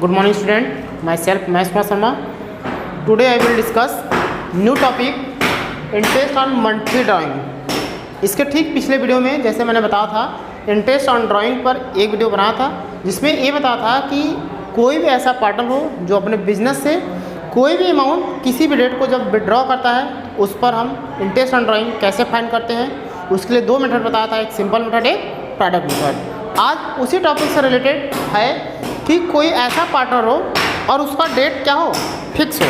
Good morning student, myself Mahesh Kumar Sharma. Today I will discuss new topic interest on monthly drawing. इसके ठीक पिछले video में जैसे मैंने बताया था इंटरेस्ट ऑन ड्राइंग पर एक वीडियो बनाया था जिसमें ये बताया था कि कोई भी ऐसा पार्टनर हो जो अपने बिजनेस से कोई भी अमाउंट किसी भी डेट को जब विड्रॉ करता है उस पर हम इंटरेस्ट ऑन ड्राइंग कैसे फाइंड करते हैं, उसके लिए दो मेथड बताया था, एक सिंपल मेथड एक प्रोडक्ट मेथड। आज उसी टॉपिक से रिलेटेड है कि कोई ऐसा पार्टनर हो और उसका डेट क्या हो, फिक्स हो,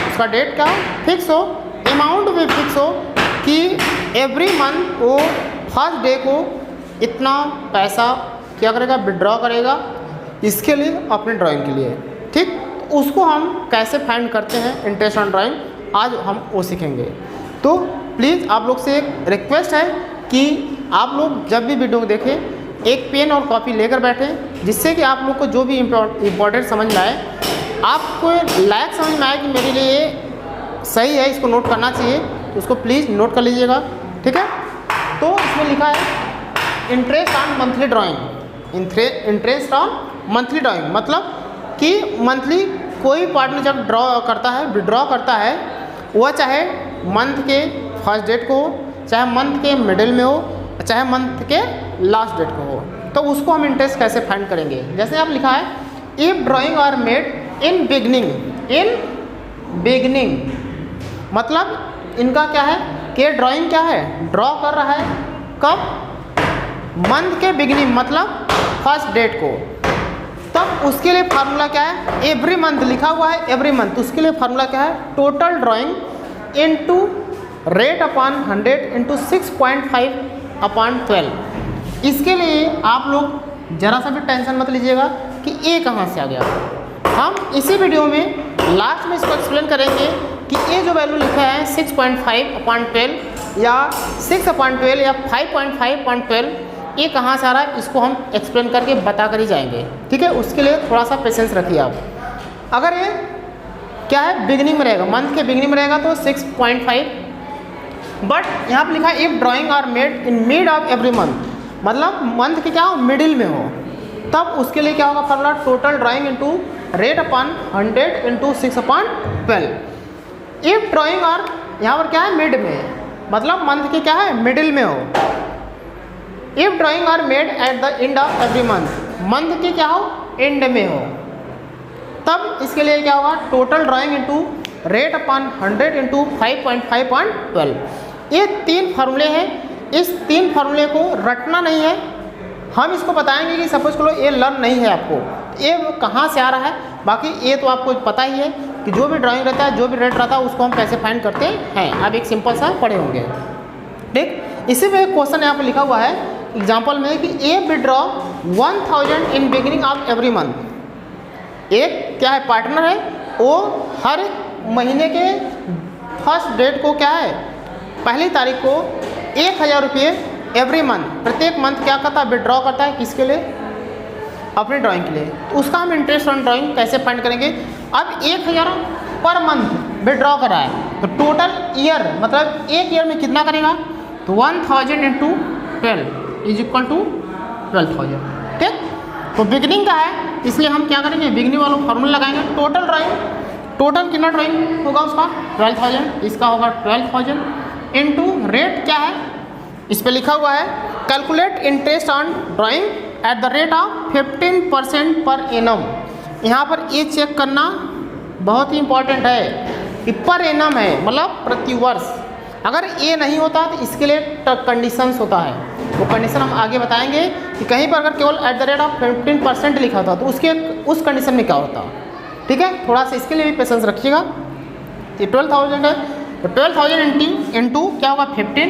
उसका डेट क्या हो, फिक्स हो, अमाउंट भी फिक्स हो कि एवरी मंथ वो फर्स्ट डे को इतना पैसा क्या करेगा, विड्रॉ करेगा इसके लिए, अपने ड्राइंग के लिए। ठीक, उसको हम कैसे फाइंड करते हैं इंटरेस्ट ऑन ड्राइंग, आज हम वो सीखेंगे। तो प्लीज़ आप लोग से एक रिक्वेस्ट है कि आप लोग जब भी वीडियो देखें एक पेन और कॉपी लेकर बैठें, जिससे कि आप लोग को जो भी इम्पोर्टेंट समझ में आए, आपको लायक समझ में आए कि मेरे लिए ये सही है, इसको नोट करना चाहिए, तो उसको प्लीज़ नोट कर लीजिएगा। ठीक है, तो इसमें लिखा है interest on monthly drawing. Interest on monthly drawing मतलब कि मंथली कोई पार्टनर जब ड्रॉ करता है, विड्रॉ करता है, वह चाहे मंथ के फर्स्ट डेट को हो, चाहे मंथ के मिडिल में हो, चाहे मंथ के लास्ट डेट को हो, तो उसको हम इंटरेस्ट कैसे फाइंड करेंगे। जैसे आप लिखा है if drawing are made in beginning मतलब इनका क्या है कि ड्राइंग क्या है, ड्रॉ कर रहा है कब, मंथ के बिगनिंग मतलब फर्स्ट डेट को, तब उसके लिए फार्मूला क्या है, एवरी मंथ लिखा हुआ है, एवरी मंथ, उसके लिए फार्मूला क्या है, total drawing into rate upon 100 into 6.5 upon 12। इसके लिए आप लोग ज़रा सा भी टेंशन मत लीजिएगा कि ए कहाँ से आ गया। हम इसी वीडियो में लास्ट में इसको एक्सप्लेन करेंगे कि ये जो वैल्यू लिखा है 6.5 अपॉन 12 या 6 अपॉन 12 या 5.5 अपॉन 12 ये कहाँ से आ रहा है, इसको हम एक्सप्लेन करके बता कर ही जाएंगे। ठीक है, उसके लिए थोड़ा सा पेशेंस रखिए आप। अगर ये क्या है बिगनिंग में रहेगा, मंथ के बिगनिंग में रहेगा तो 6.5, बट यहाँ पर लिखा है if drawing are made in mid of every month मतलब मंथ के क्या हो, मिडिल में हो, तब उसके लिए क्या होगा formula, total drawing into rate upon 100 into 6 upon 12। If drawing are यहाँ पर क्या है मिड में मतलब मंथ के क्या है मिडिल में हो, if drawing are made at the end of every month के क्या हो एंड में हो, तब इसके लिए क्या होगा total drawing into rate upon 100 into 5.5 upon 12। ये तीन फार्मूले हैं, इस तीन फार्मूले को रटना नहीं है, हम इसको बताएंगे कि सपोज करो ये लर्न नहीं है आपको, ये कहाँ से आ रहा है, बाकी ये तो आपको पता ही है कि जो भी ड्राइंग रहता है, जो भी रेट रहता है उसको हम कैसे फाइंड करते हैं। अब एक सिंपल सा पढ़े होंगे। ठीक, इसी में एक क्वेश्चन यहाँ पर लिखा हुआ है एग्जाम्पल में कि A withdraw 1000 in beginning of every month. एक क्या है पार्टनर है, वो हर महीने के फर्स्ट डेट को क्या है, पहली तारीख को 1000 रुपये एवरी मंथ, प्रत्येक मंथ क्या करता है विड्रॉ करता है, किसके लिए, अपनी ड्राइंग के लिए। तो उसका हम इंटरेस्ट ऑन ड्राइंग कैसे फाइंड करेंगे। अब 1000 पर मंथ विड्रॉ करा है तो टोटल ईयर मतलब एक ईयर में कितना करेगा, तो 1000 इंटू 12 इज इक्वल टू 12,000। ठीक, तो बिगनिंग का है इसलिए हम क्या करेंगे, बिगनिंग वाला फार्मूला लगाएंगे, टोटल ड्राइंग, टोटल कितना ड्राइंग होगा उसका 12,000, इसका होगा 12,000 इंटू रेट क्या है, इस पर लिखा हुआ है calculate interest on drawing at the rate of 15% per annum. यहाँ पर ये चेक करना बहुत ही इंपॉर्टेंट है कि पर एनम है मतलब प्रतिवर्ष। अगर ये नहीं होता तो इसके लिए कंडीशंस होता है, वो कंडीशन हम आगे बताएंगे कि कहीं पर अगर केवल एट द रेट ऑफ 15% लिखा होता तो उसके उस कंडीशन में क्या होता। ठीक है, थोड़ा सा इसके लिए भी पेशेंस रखिएगा। ये 12,000 है तो 12,000 इंटू क्या होगा 15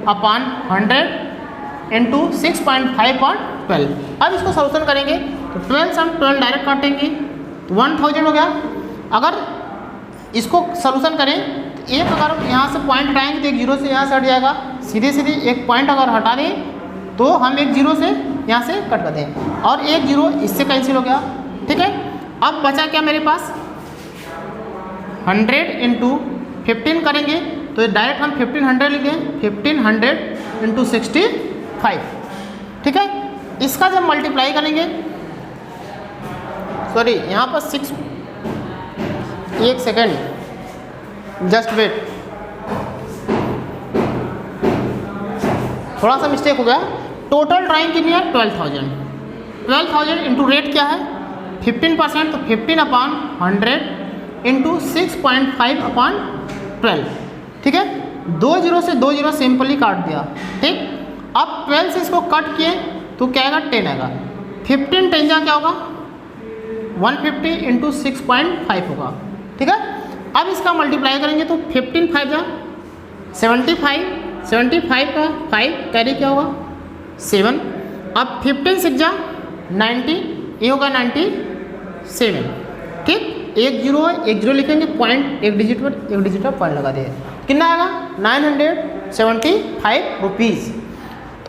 अपॉन 100 इंटू 6.5 अपॉन 12। अब इसको सोल्यूशन करेंगे तो 12 से हम 12 डायरेक्ट काटेंगे तो 1000 हो गया। अगर इसको सोल्यूशन करें तो एक अगर यहाँ से पॉइंट हटाएंगे तो एक जीरो से यहाँ से हट जाएगा, सीधे सीधे एक पॉइंट अगर हटा दें तो हम एक जीरो से यहाँ से कट कर दें और एक जीरो इससे कैंसिल हो गया। ठीक है, अब बचा क्या मेरे पास 100 इंटू 15 करेंगे तो डायरेक्ट हम 1500 लिखें, 1500 इंटू 65। ठीक है, इसका जब मल्टीप्लाई करेंगे सॉरी यहाँ पर 6, एक सेकेंड, जस्ट वेट, थोड़ा सा मिस्टेक हो गया। टोटल ड्राइंग कितनी है? 12,000। 12,000 इंटू रेट क्या है? 15%, तो 15/100 इंटू 6.5/12। ठीक है, 2 जीरो से 2 जीरो सिंपली काट दिया। ठीक, अब 12 से इसको कट किए तो क्या आएगा? 10 आएगा। 15 10 जा क्या होगा? 150 इंटू 6.5 होगा। ठीक है, अब इसका मल्टीप्लाई करेंगे तो 15 5 जा 75, 75 का 5 कैरी क्या होगा? 7। अब 15 6 जा 90, ये होगा 97। ठीक, एक जीरो है, एक जीरो लिखेंगे, पॉइंट एक डिजिट पर पॉइंट लगा दिए, कितना आएगा? 975 रुपीज़।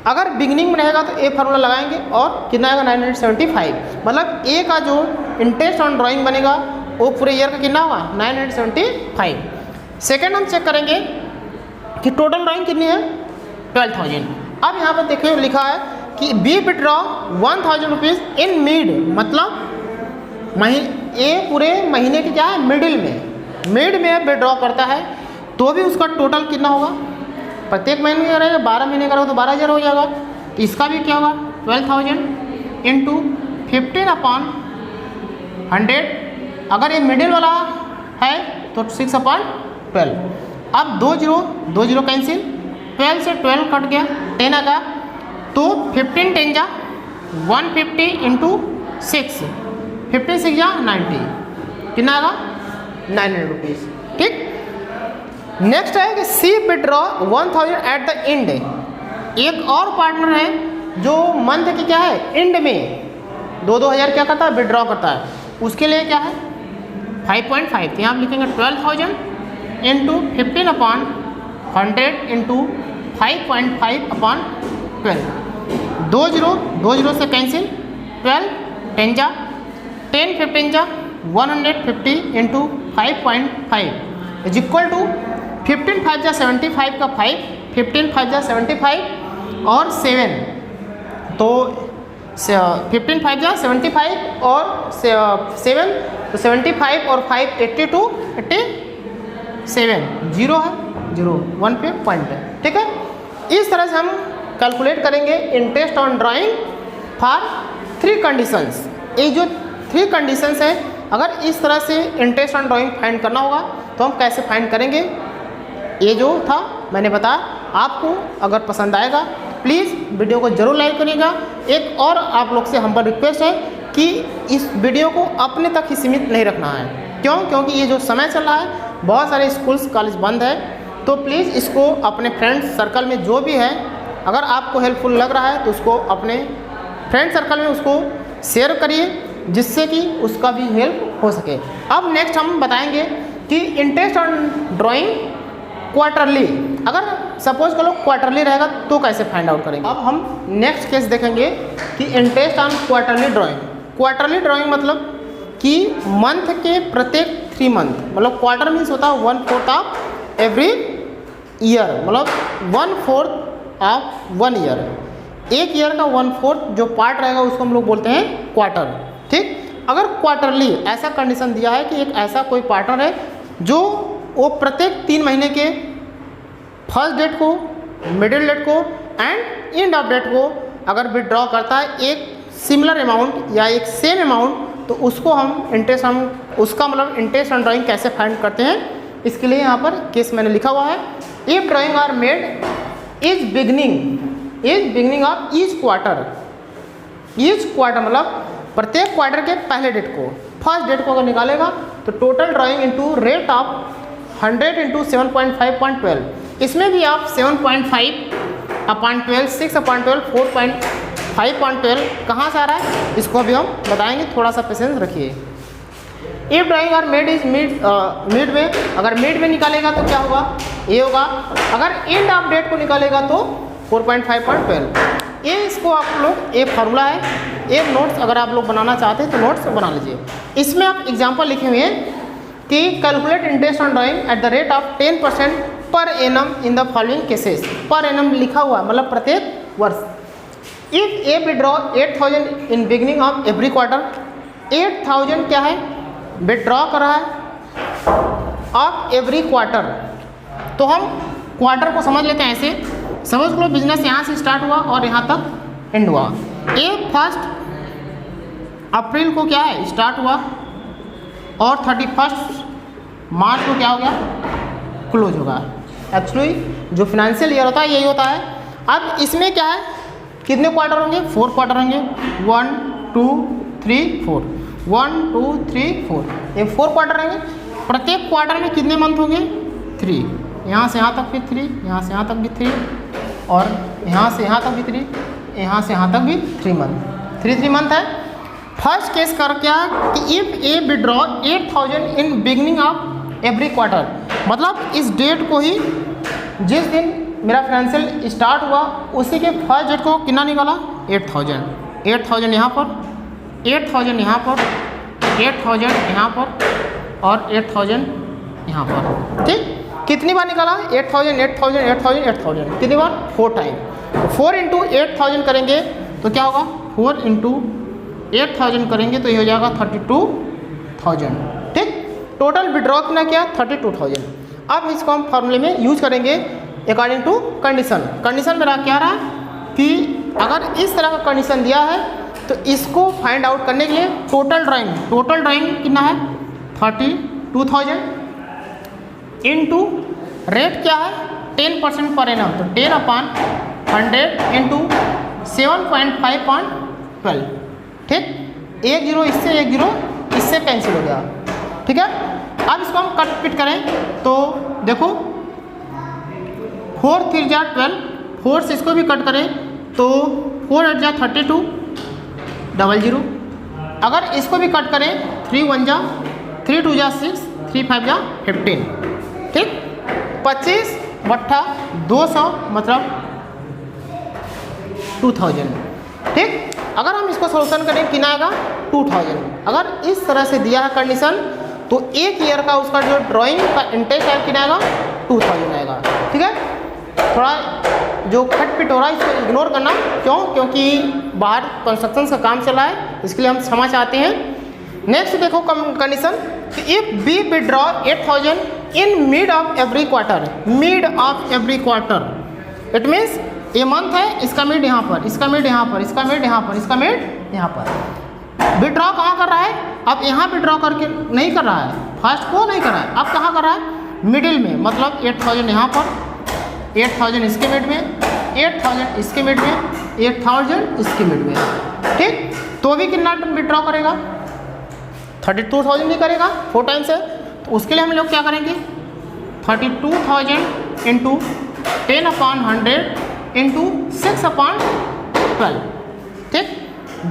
अगर बिगनिंग में रहेगा तो ए फार्मूला लगाएंगे और कितना आएगा? 975। मतलब ए का जो इंटरेस्ट ऑन ड्राइंग बनेगा वो पूरे ईयर का कितना होगा? 975। सेकेंड हम चेक करेंगे कि टोटल ड्राइंग कितनी है? 12,000। अब यहाँ पर देखिए लिखा है कि B withdraw 1,000 rupees in mid, मतलब ए पूरे महीने के क्या है? मिड में विड्रॉ करता है तो भी उसका टोटल कितना होगा? प्रत्येक महीने का रहेगा, 12 महीने का रहेगा तो 12,000 हो जाएगा। तो इसका भी क्या होगा? 12,000 इंटू 15/100। अगर ये मिडिल वाला है तो 6/12। अब 2 जीरो कैंसिल, 12 से 12 कट गया, 10 आ गया, तो 15 10 जा 150 इंटू 6, 15 6 जा 90, कितना आएगा? 900 रुपीज़। ठीक, नेक्स्ट है कि सी विड्रॉ 1,000 एट द एंड। एक और पार्टनर है जो मंथ की क्या है? एंड में 2,000 क्या करता है? विड्रॉ करता है। उसके लिए क्या है? 5.5। तो यहाँ आप लिखेंगे 12,000 इंटू 15/100 इंटू 5.5/12। 2 जीरो से कैंसिल, 12 10 जा 10 15 जा 150 इंटू 5.5 इज इक्वल टू 15 5 जा 75 का 5, 15 5 जा 75 और 7, तो 15 5 जा 75 और 7, तो 75 और 5 82 87, जीरो है, जीरो 1 पे पॉइंट है। ठीक है, इस तरह से हम कैलकुलेट करेंगे interest on drawing for 3 conditions. ये जो 3 कंडीशंस है, अगर इस तरह से इंटरेस्ट ऑन ड्राइंग फाइंड करना होगा तो हम कैसे फाइंड करेंगे? ये जो था मैंने बताया, आपको अगर पसंद आएगा प्लीज़ वीडियो को ज़रूर लाइक करिएगा। एक और आप लोग से हम्बल रिक्वेस्ट है कि इस वीडियो को अपने तक ही सीमित नहीं रखना है। क्यों? क्योंकि ये जो समय चल रहा है, बहुत सारे स्कूल्स कॉलेज बंद है, तो प्लीज़ इसको अपने फ्रेंड्स सर्कल में जो भी है, अगर आपको हेल्पफुल लग रहा है तो उसको अपने फ्रेंड सर्कल में उसको शेयर करिए, जिससे कि उसका भी हेल्प हो सके। अब नेक्स्ट हम बताएंगे कि इंटरेस्ट ऑन ड्राइंग क्वार्टरली, अगर सपोज करो क्वार्टरली रहेगा तो कैसे फाइंड आउट करेंगे। अब हम नेक्स्ट केस देखेंगे कि interest on quarterly drawing. Quarterly drawing मतलब कि मंथ के प्रत्येक 3 मंथ, मतलब क्वार्टर मीन्स होता है 1/4 ऑफ एवरी ईयर, मतलब 1/4 ऑफ 1 ईयर। एक ईयर का 1/4 जो पार्ट रहेगा उसको हम लोग बोलते हैं क्वार्टर। ठीक, अगर क्वार्टरली ऐसा कंडीशन दिया है कि एक ऐसा कोई पार्टनर है जो वो प्रत्येक 3 महीने के फर्स्ट डेट को, मिडिल डेट को एंड एंड ऑफ डेट को अगर विड्रॉ करता है एक सिमिलर अमाउंट या एक सेम अमाउंट, तो उसको हम उसका मतलब इंटरेस्ट ऑन ड्राइंग कैसे फाइंड करते हैं, इसके लिए यहाँ पर केस मैंने लिखा हुआ है। If drawing are made is beginning of each quarter मतलब प्रत्येक क्वार्टर के पहले डेट को, फर्स्ट डेट को अगर निकालेगा तो total drawing into rate of 100 into 7.5/12। इसमें भी आप 7.5/12, 6/12, 4.5/12 कहाँ से आ रहा है इसको भी हम बताएंगे, थोड़ा सा पेशेंस रखिए। If drawing are made is mid में, अगर मिड में निकालेगा तो क्या होगा? ये होगा। अगर एंड ऑफ डेट को निकालेगा तो 4.5/12। ये इसको आप लोग, एक फार्मूला है, एक नोट्स अगर आप लोग बनाना चाहते हैं तो नोट्स बना लीजिए। इसमें आप एग्जांपल लिखे हुए हैं कि calculate interest on drawing at the rate of 10% per annum in the following cases. Per annum लिखा हुआ है, मतलब प्रत्येक वर्ष। If A withdraw 8,000 in beginning of every quarter, 8,000 क्या है, विड्रॉ कर रहा है ऑफ एवरी क्वार्टर। तो हम क्वार्टर को समझ लेते हैं ऐसे, समझ लो बिजनेस यहाँ से स्टार्ट हुआ और यहाँ तक एंड हुआ। ये 1 अप्रैल को क्या है, स्टार्ट हुआ और 31 मार्च को क्या हो गया, क्लोज होगा। एक्चुअली जो फाइनेंशियल ईयर होता है यही होता है। अब इसमें क्या है, कितने क्वार्टर होंगे, 4 क्वार्टर होंगे, 1 2 3 4, 1 2 3 4, ये 4 क्वार्टर होंगे। प्रत्येक क्वार्टर में कितने मंथ होंगे, 3, यहाँ से यहाँ तक भी 3, यहाँ से यहाँ तक भी 3, और यहाँ से यहाँ तक भी 3, यहाँ से यहाँ तक भी 3 मंथ, 3 मंथ है। फर्स्ट केस कर क्या कि if A withdraw 8,000 in beginning of every quarter, मतलब इस डेट को ही, जिस दिन मेरा फाइनेंशियल स्टार्ट हुआ उसी के फर्स्ट डेट को कितना निकाला, 8,000, 8,000 यहाँ पर, 8,000 यहाँ पर, 8,000 यहाँ पर और 8,000 यहाँ पर। ठीक, कितनी बार निकाला, 8,000 8,000 8,000 8,000, कितनी बार, 4 टाइम। तो 4 × 8,000 करेंगे तो क्या होगा, 4 × 8,000 करेंगे तो ये हो जाएगा 32,000। ठीक, टोटल विड्रॉ कितना किया, 32,000। अब इसको हम फॉर्मूले में यूज करेंगे अकॉर्डिंग टू कंडीशन। कंडीशन मेरा क्या रहा कि अगर इस तरह का कंडीशन दिया है तो इसको फाइंड आउट करने के लिए टोटल ड्राइंग कितना है, 32,000 इनटू रेट क्या है, 10% पर एनम, तो 10/100 इंटू 7.5/12। ठीक, 1 0 इससे 1 0 इससे कैंसिल हो गया। ठीक है, अब इसको हम कट पिट करें तो देखो 4 3 जा 12, 4 से इसको भी कट करें तो 4 8 जा 32 00। अगर इसको भी कट करें 3 1 जा 3 2 जा 6, 3 5 जा 15। ठीक, 25 बट्ठा 200 मतलब 2000। ठीक, अगर हम इसको सोल्यूशन करें कितना आएगा, 2000। अगर इस तरह से दिया है कंडीशन तो एक ईयर का उसका जो ड्राइंग का इंटेक है कितना आएगा, 2000 आएगा। ठीक है, थोड़ा जो खट पिट हो रहा है इसको इग्नोर करना, क्यों, क्योंकि बाहर कंस्ट्रक्शन का काम चला है, इसके लिए हम क्षमा चाहते हैं। नेक्स्ट देखो condition, if B withdraw 8,000 in mid of every quarter, mid of every quarter, it means ये मंथ है, इसका मिड यहाँ पर, इसका मिड यहाँ पर, इसका मिड यहाँ पर, इसका मिड यहाँ पर। विड्रॉ कहाँ कर रहा है, अब यहाँ विड्रॉ करके नहीं कर रहा है, फर्स्ट को नहीं कर रहा है, अब कहाँ कर रहा है, मिडिल में, मतलब 8,000 यहाँ पर, 8,000 इसके मिड में, 8,000 इसके मिड में, 8,000 इसके मिड में। ठीक, तो भी कितना विड्रॉ करेगा, 32,000 ही करेगा 4 टाइम्स है। तो उसके लिए हम लोग क्या करेंगे, 32,000 इंटू 10/100 इंटू 6/12। ठीक,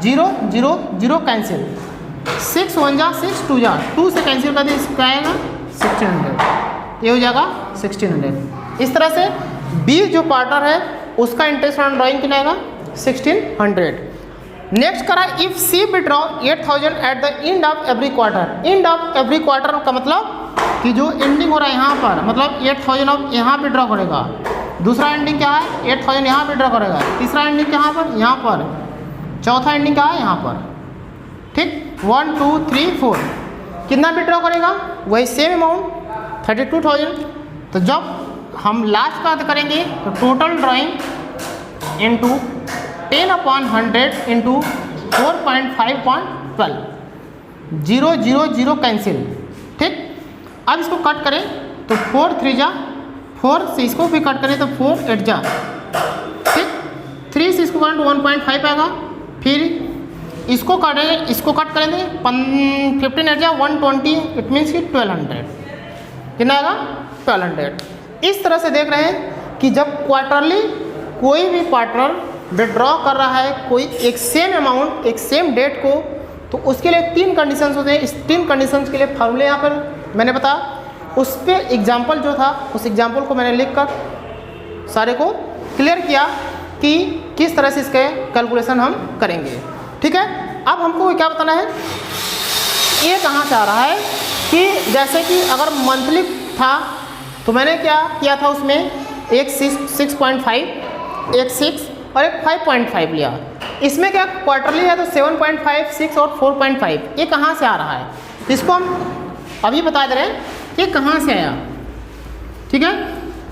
0 0 0 कैंसिल, 6 1 जा 6 2 जा 2 से कैंसिल कर दे, इसका आएगा 1600, ये हो जाएगा 1600। इस तरह से बी जो पार्टनर है उसका इंटरेस्ट ऑन ड्राइंग कितना आएगा, 1600। नेक्स्ट करा, if C withdraw 8,000 at the end of every quarter. End of every quarter का मतलब कि जो एंडिंग हो रहा है यहाँ पर, मतलब 8,000 अब यहाँ विड्रॉ करेगा, दूसरा एंडिंग क्या है, 8,000 यहाँ विड्रॉ करेगा, तीसरा एंडिंग कहाँ पर, यहाँ पर, चौथा एंडिंग क्या है, यहाँ पर। ठीक, 1 2 3 4 कितना विड्रॉ करेगा, वही सेम अमाउंट 32,000। तो जब हम लास्ट का करेंगे तो total drawing into 10/100 into 4.5/12, 0 0 0 cancel. ठीक, अब इसको कट करें तो 4 3 जा 4 से इसको भी कट करें तो 4 8 जा। ठीक, 3 से इसको करें तो 1.5 आएगा, फिर इसको करेंगे, इसको कट करेंगे 15 8 जा 120, इट मीन्स कि 1200 कितना आएगा, 1200। इस तरह से देख रहे हैं कि जब क्वार्टरली कोई भी पार्टनर विड्रॉ कर रहा है कोई एक सेम अमाउंट एक सेम डेट को, तो उसके लिए 3 कंडीशंस होते हैं। इस 3 कंडीशंस के लिए फॉर्मूले यहाँ पर मैंने बताया, उस पर एग्जाम्पल जो था उस एग्जाम्पल को मैंने लिख कर सारे को क्लियर किया कि किस तरह से इसके कैलकुलेशन हम करेंगे। ठीक है, अब हमको क्या बताना है, ये कहाँ से आ रहा है कि जैसे कि अगर मंथली था तो मैंने क्या किया था, उसमें एक 6.5, एक 6 और एक 5.5 लिया। इसमें क्या क्वार्टरली है तो 7.5, 6 और 4.5 ये कहाँ से आ रहा है, इसको हम अभी बता दे रहे हैं ये कहाँ से आया। ठीक है,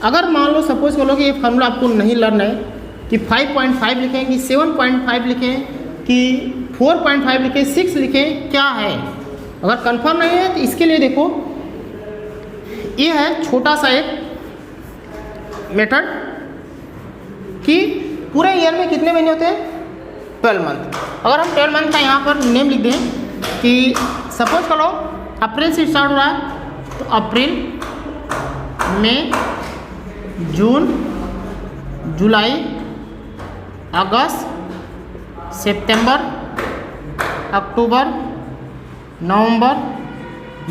अगर मान लो सपोज करो कि ये फार्मूला आपको नहीं लर्न है कि 5.5 लिखें कि 7.5 लिखें कि 4.5 लिखें 6 लिखें, क्या है, अगर कंफर्म नहीं है तो इसके लिए देखो ये है छोटा सा एक मेथड कि पूरे ईयर में कितने महीने होते हैं, 12 मंथ। अगर हम 12 मंथ का यहाँ पर नेम लिख दें कि सपोज करो अप्रैल से स्टार्ट हो रहा है तो अप्रैल, मई, जून, जुलाई, अगस्त, सितंबर, अक्टूबर, नवंबर,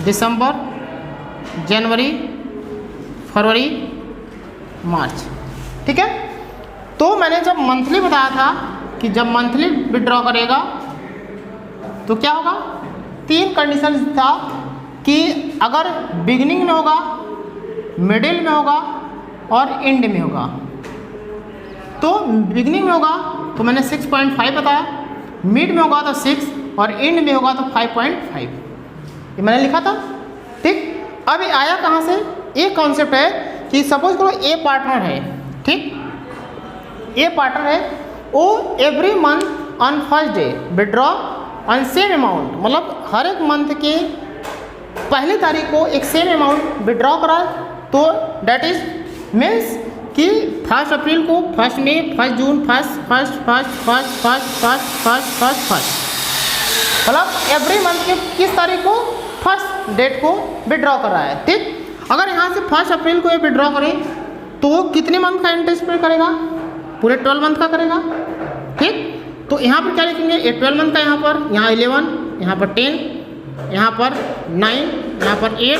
दिसंबर, जनवरी, फरवरी, मार्च। ठीक है, तो मैंने जब मंथली बताया था कि जब मंथली विड्रॉ करेगा तो क्या होगा, 3 कंडीशन था कि अगर बिगिनिंग में होगा, मिडिल में होगा और एंड में होगा। तो बिगिनिंग में होगा तो मैंने 6.5 बताया, मिड में होगा तो 6 और एंड में होगा तो 5.5 ये मैंने लिखा था। ठीक, अब ये आया कहाँ से, एक कॉन्सेप्ट है कि सपोज करो ए पार्टनर है, ठीक, ए पार्टनर है, वो every month on first day withdraw on same amount, मतलब हर एक मंथ के पहली तारीख को एक सेम अमाउंट विड्रॉ करा, तो डेट इज मीन्स कि 1 अप्रैल को, 1 मई, 1 जून, फर्स्ट, मतलब एवरी मंथ के किस तारीख को, फर्स्ट डेट को विड्रॉ कर रहा है। ठीक, अगर यहाँ से 1 अप्रैल को ये विड्रॉ करें तो वो कितने मंथ का इंटरेस्ट पे करेगा, पूरे 12 मंथ का करेगा। ठीक, तो यहाँ पर क्या लिखेंगे, ये 12 मंथ का, यहाँ पर, यहाँ 11, यहाँ पर 10, यहाँ पर 9, यहाँ पर 8,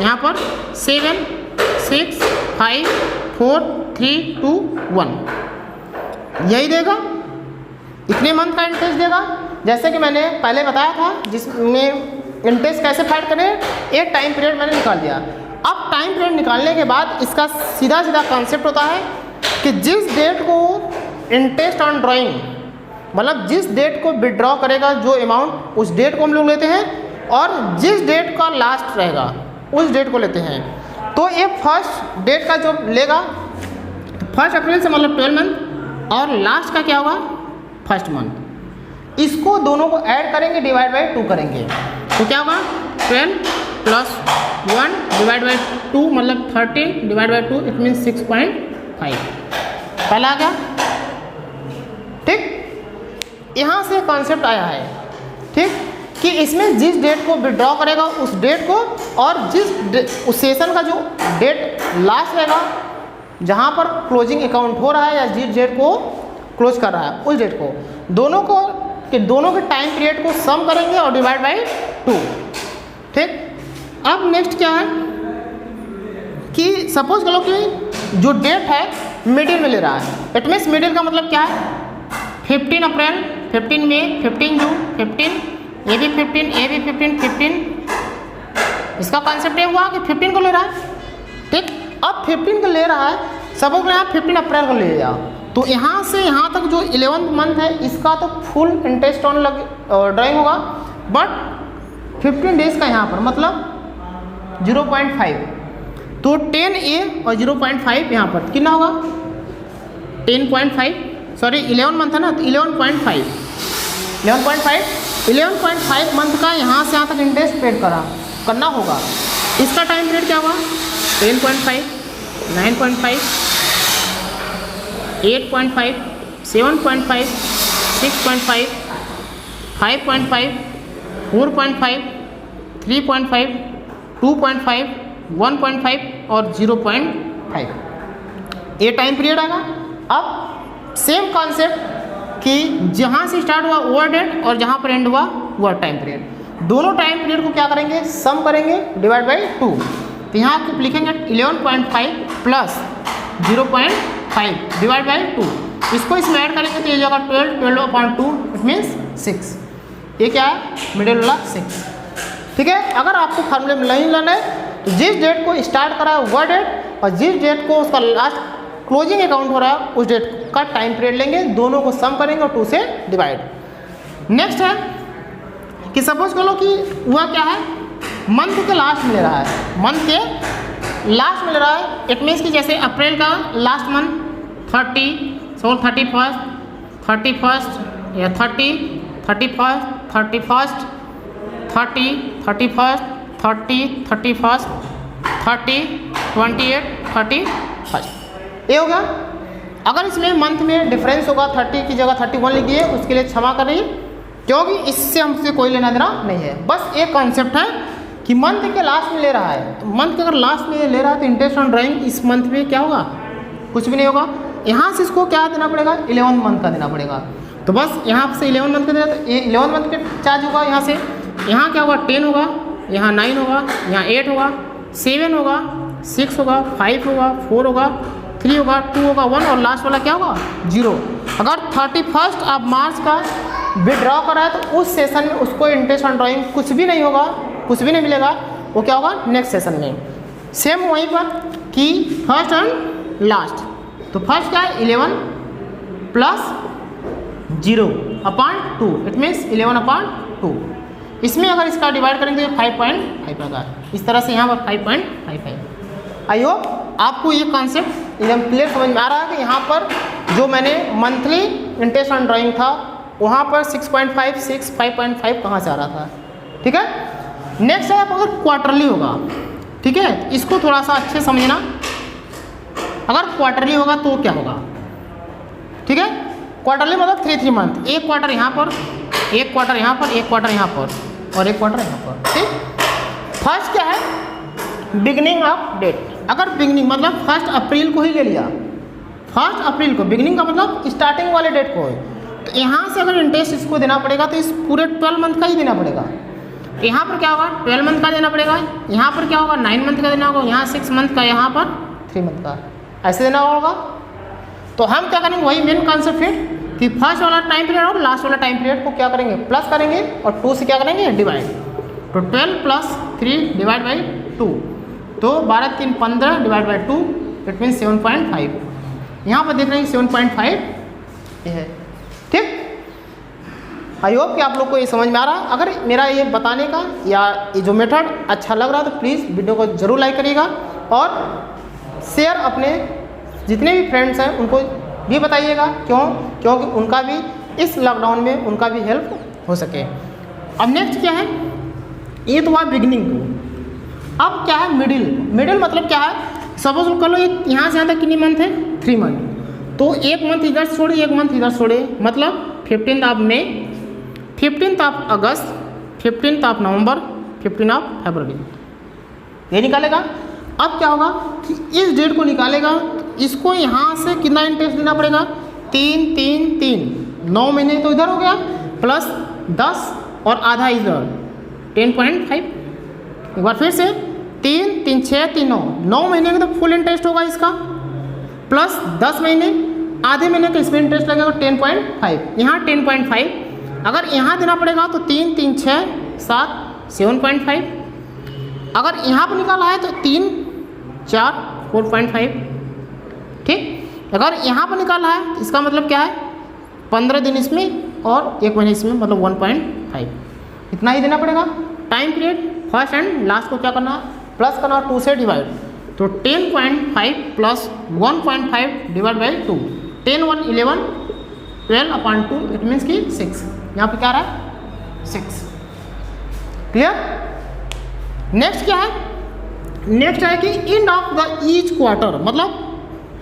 यहाँ पर 7, 6, 5, 4, 3, 2, 1 यही देगा, इतने मंथ का इंटरेस्ट देगा। जैसे कि मैंने पहले बताया था जिसमें इंटरेस्ट कैसे फाइंड करें, एक टाइम पीरियड मैंने निकाल दिया। अब टाइम पीरियड निकालने के बाद इसका सीधा सीधा कॉन्सेप्ट होता है कि जिस डेट को इंटरेस्ट ऑन ड्राइंग, मतलब जिस डेट को विड्रॉ करेगा जो अमाउंट, उस डेट को हम लोग लेते हैं, और जिस डेट का लास्ट रहेगा उस डेट को लेते हैं। तो ये फर्स्ट डेट का जो लेगा, 1 अप्रैल से मतलब 12 मंथ, और लास्ट का क्या होगा, फर्स्ट मंथ, इसको दोनों को ऐड करेंगे, डिवाइड बाई 2 करेंगे, तो क्या होगा, 12 प्लस 1 डिवाइड बाई 2 मतलब 13 डिवाइड बाई 2 इट मीन्स 6.5 पहला आ गया। ठीक, यहाँ से कॉन्सेप्ट आया है, ठीक, कि इसमें जिस डेट को विड्रॉ करेगा उस डेट को, और उस सेशन का जो डेट लास्ट रहेगा जहाँ पर क्लोजिंग अकाउंट हो रहा है या जिस डेट को क्लोज कर रहा है उस डेट को, दोनों के टाइम पीरियड को सम करेंगे और डिवाइड बाई 2। ठीक, अब नेक्स्ट क्या है कि सपोज करो कि जो डेट है मिडिल में ले रहा है, इट मीन्स मिडिल का मतलब क्या है, 15 अप्रैल, 15 मई, 15 जून, 15 ये भी 15, ये भी 15, इसका कॉन्सेप्ट ये हुआ कि 15 को ले रहा है। ठीक, अब 15 को ले रहा है, सपोज यहाँ 15 अप्रैल को ले लिया, तो यहाँ से यहाँ तक जो 11th मंथ है इसका तो फुल इंटरेस्ट ऑन ड्राइंग होगा, बट 15 डेज का यहाँ पर मतलब 0.5, तो 10A और 0.5 यहाँ पर कितना होगा, 10.5, सॉरी 11 मंथ है ना, तो 11.5 मंथ का यहाँ से यहाँ तक इंटरेस्ट पेड करना होगा। इसका टाइम पीरियड क्या होगा, 10.5, 9.5, 8.5, 7.5, 6.5, 5.5, 4.5, 3.5, 2.5, 1.5 और 0.5 ये टाइम पीरियड आएगा। अब सेम कॉन्सेप्ट कि जहाँ से स्टार्ट हुआ वो डेट और जहाँ पर एंड हुआ वो टाइम पीरियड, दोनों टाइम पीरियड को क्या करेंगे, सम करेंगे, डिवाइड बाई 2। तो यहाँ लिखेंगे 11.5 प्लस 0.5 डिवाइड बाई 2, इसको इसमें ऐड करेंगे तो ये जगह 12/2 इट मीन्स 6, ये क्या है, मिडिल वाला 6। ठीक है, अगर आपको फार्मूले में नहीं लेना है तो जिस डेट को स्टार्ट करा है वह डेट और जिस डेट को उसका लास्ट क्लोजिंग अकाउंट हो रहा है उस डेट का टाइम पीरियड लेंगे, दोनों को सम करेंगे और 2 से डिवाइड। नेक्स्ट है कि सपोज करो कि हुआ क्या है, मंथ के लास्ट में ले रहा है, मंथ के लास्ट में ले रहा है। इट मीन्स कि जैसे अप्रैल का लास्ट मंथ 31 या 30, 31st, 31st, 30, 31st, 30, 31st, 30, 28, 31st, ये होगा। अगर इसमें मंथ में डिफरेंस होगा 30 की जगह 31 लिखिए, उसके लिए क्षमा करिए क्योंकि इससे हमसे कोई लेना देना नहीं है। बस एक कॉन्सेप्ट है कि मंथ के लास्ट में ले रहा है, तो मंथ के अगर लास्ट में ले रहा है तो इंटरेस्ट ऑन ड्राइंग इस मंथ में क्या होगा, कुछ भी नहीं होगा। यहाँ से इसको क्या देना पड़ेगा, 11 मंथ का देना पड़ेगा। तो बस यहाँ से 11 मंथ का देना, तो 11 मंथ का चार्ज होगा। यहाँ से यहाँ क्या होगा, 10 होगा, यहाँ 9 होगा, यहाँ 8 होगा, 7 होगा, 6 होगा, 5 होगा, 4 होगा, 3 होगा, 2 होगा, 1 और लास्ट वाला क्या होगा 0। अगर 31st ऑफ मार्च का विड्रॉ करा है तो उस सेशन में उसको इंटरेस्ट ऑन ड्राइंग कुछ भी नहीं होगा, कुछ भी नहीं मिलेगा। वो क्या होगा नेक्स्ट सेशन में। सेम वहीं पर कि फर्स्ट एंड लास्ट, तो फर्स्ट क्या है 11 प्लस 0/2, इट मीन्स 11/2। इसमें अगर इसका डिवाइड करेंगे तो 5.5 आएगा। इस तरह से यहाँ पर 5.55। आई होप आपको ये कॉन्सेप्ट एकदम क्लियर समझ में आ रहा है कि यहाँ पर जो मैंने मंथली इंटरेस्ट ऑन ड्राइंग था वहाँ पर 6.5, 6, 5.5 कहाँ से आ रहा था। ठीक है, नेक्स्ट है आप अगर क्वार्टरली होगा, ठीक है, इसको थोड़ा सा अच्छे समझना। अगर क्वार्टरली होगा तो क्या होगा, ठीक है, क्वार्टरली मतलब 3 मंथ, एक क्वार्टर यहाँ पर, एक क्वार्टर यहाँ पर, एक क्वार्टर यहाँ पर और एक क्वार्टर यहाँ पर। ठीक, फर्स्ट क्या है बिगनिंग ऑफ डेट। अगर बिगनिंग मतलब 1 अप्रैल को ही ले लिया, 1 अप्रैल को, बिगनिंग का मतलब स्टार्टिंग वाले डेट को है, तो यहाँ से अगर इंटरेस्ट इसको देना पड़ेगा तो इस पूरे 12 मंथ का ही देना पड़ेगा। यहाँ पर क्या होगा 12 मंथ का देना पड़ेगा, यहाँ पर क्या होगा 9 मंथ का देना होगा, यहाँ 6 मंथ का, यहाँ पर 3 मंथ का, ऐसे देना होगा। तो हम क्या करेंगे, वही मेन कॉन्सेप्ट है कि फर्स्ट वाला टाइम पीरियड और लास्ट वाला टाइम पीरियड को क्या करेंगे, प्लस करेंगे और 2 से क्या करेंगे डिवाइड। तो 12 + 3 डिवाइड बाई 2, तो 12 3 15 डिवाइड बाई 2, इट मीन 7.5। यहाँ पर देख रहे हैं 7.5 ये है। ठीक, आई होप कि आप लोग को ये समझ में आ रहा है। अगर मेरा ये बताने का या ये जो मेथड अच्छा लग रहा है तो प्लीज़ वीडियो को ज़रूर लाइक करिएगा और शेयर अपने जितने भी फ्रेंड्स हैं उनको भी बताइएगा। क्योंकि उनका भी इस लॉकडाउन में उनका भी हेल्प हो सके। अब नेक्स्ट क्या है, ये तो हुआ बिगनिंग को। अब क्या है मिडिल। मिडिल मतलब क्या है, सपोज कर लो यहाँ से यहाँ तक कितनी मंथ है 3 मंथ, तो एक मंथ इधर छोड़े, एक मंथ इधर छोड़े, मतलब 15 of May, 15 of August, 15 of November, 15 of February, ये निकालेगा। अब क्या होगा कि इस डेट को निकालेगा, इसको यहाँ से कितना इंटरेस्ट देना पड़ेगा, 3 3 3, 9 महीने तो इधर हो गया, प्लस 10 और आधा इधर 10.5। एक बार फिर से 3 3 6 3 9, 9 महीने का तो फुल इंटरेस्ट होगा इसका, प्लस 10 महीने, आधे महीने का इसमें इंटरेस्ट लगेगा 10.5, यहाँ 10.5। अगर यहाँ देना पड़ेगा तो 3 3 6 7 7.5। अगर यहाँ पर निकाला है तो 3 4 4.5। ठीक, अगर यहाँ पर निकाला है इसका मतलब क्या है 15 दिन इसमें और 1 महीने इसमें, मतलब 1.5, इतना ही देना पड़ेगा। Time period first and last को क्या करना, प्लस करना, 2 से डिवाइड, तो 10.5 plus 1.5 divide by 2, 10 1 11, 12/2, it means कि 6। यहाँ पे क्या रहा है 6। क्लियर। नेक्स्ट क्या है, नेक्स्ट है कि end of the each quarter, मतलब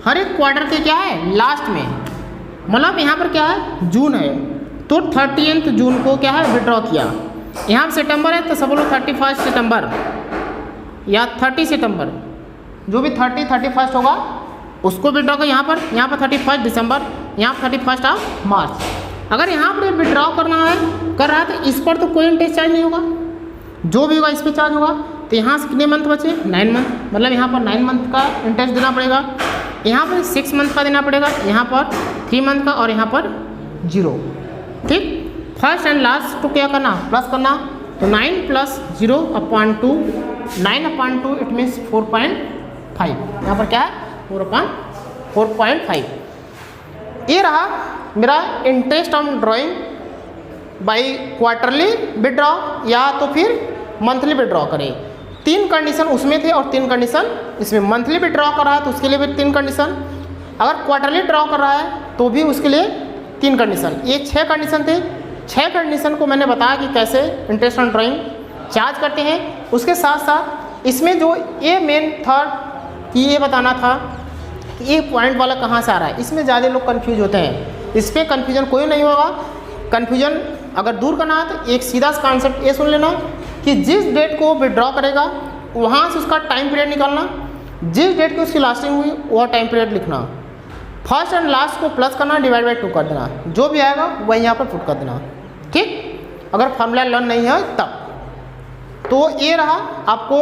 हर एक क्वार्टर के क्या है लास्ट में, मतलब यहाँ पर क्या है जून है तो 30th जून को क्या है विड्रॉ किया। यहाँ पर सितंबर है तो सब लोग 31 सितंबर या 30 सितंबर, जो भी 30 31 होगा उसको विड्रॉ कर। यहाँ पर 31 दिसंबर, यहाँ पर 31 ऑफ मार्च। अगर यहाँ पर विड्रॉ करना है कर रहा है तो इस पर तो कोई इंटरेस्ट चार्ज नहीं होगा, जो भी होगा इस पर चार्ज होगा। तो यहाँ से कितने मंथ बचे 9 मंथ, मतलब यहाँ पर 9 मंथ का इंटरेस्ट देना पड़ेगा, यहाँ पर 6 मंथ का देना पड़ेगा, यहाँ पर 3 मंथ का और यहाँ पर 0। ठीक, फर्स्ट एंड लास्ट को क्या करना प्लस करना, तो 9 + 0/2, 9/2 इट मीन्स 4.5। यहाँ पर क्या है 4/5। 4.5। ये रहा मेरा interest on drawing by quarterly withdraw या तो फिर मंथली विड्रॉ करें। 3 कंडीशन उसमें थे और 3 कंडीशन इसमें। मंथली विड्रॉ कर रहा है तो उसके लिए भी 3 कंडीशन, अगर क्वार्टरली ड्रॉ कर रहा है तो भी उसके लिए 3 कंडीशन। ये 6 कंडीशन थे। 6 कंडीशन को मैंने बताया कि कैसे इंटरेस्ट ऑन ड्राइंग चार्ज करते हैं। उसके साथ साथ इसमें जो ये मेन था कि ये बताना था कि ये पॉइंट वाला कहाँ से आ रहा है। इसमें ज़्यादा लोग कंफ्यूज होते हैं, इस पर कन्फ्यूजन कोई नहीं होगा। कन्फ्यूजन अगर दूर करना है तो एक सीधा सा कॉन्सेप्ट ये सुन लेना कि जिस डेट को विड्रॉ करेगा वहाँ से उसका टाइम पीरियड निकालना, जिस डेट की उसकी लास्टिंग हुई वह टाइम पीरियड लिखना, फर्स्ट एंड लास्ट को प्लस करना, डिवाइड बाई 2 कर देना, जो भी आएगा वही यहाँ पर पुट कर देना। ठीक, अगर फार्मूला लर्न नहीं है तब। तो ये रहा आपको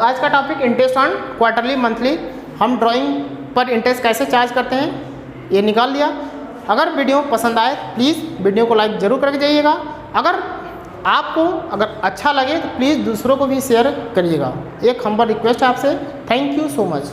आज का topic, interest on quarterly monthly. हम ड्राइंग पर इंटरेस्ट कैसे चार्ज करते हैं ये निकाल दिया। अगर वीडियो पसंद आए प्लीज़ वीडियो को लाइक ज़रूर करके जाइएगा। अगर आपको अच्छा लगे तो प्लीज़ दूसरों को भी शेयर करिएगा। एक हम्बल रिक्वेस्ट है आपसे। Thank you so much.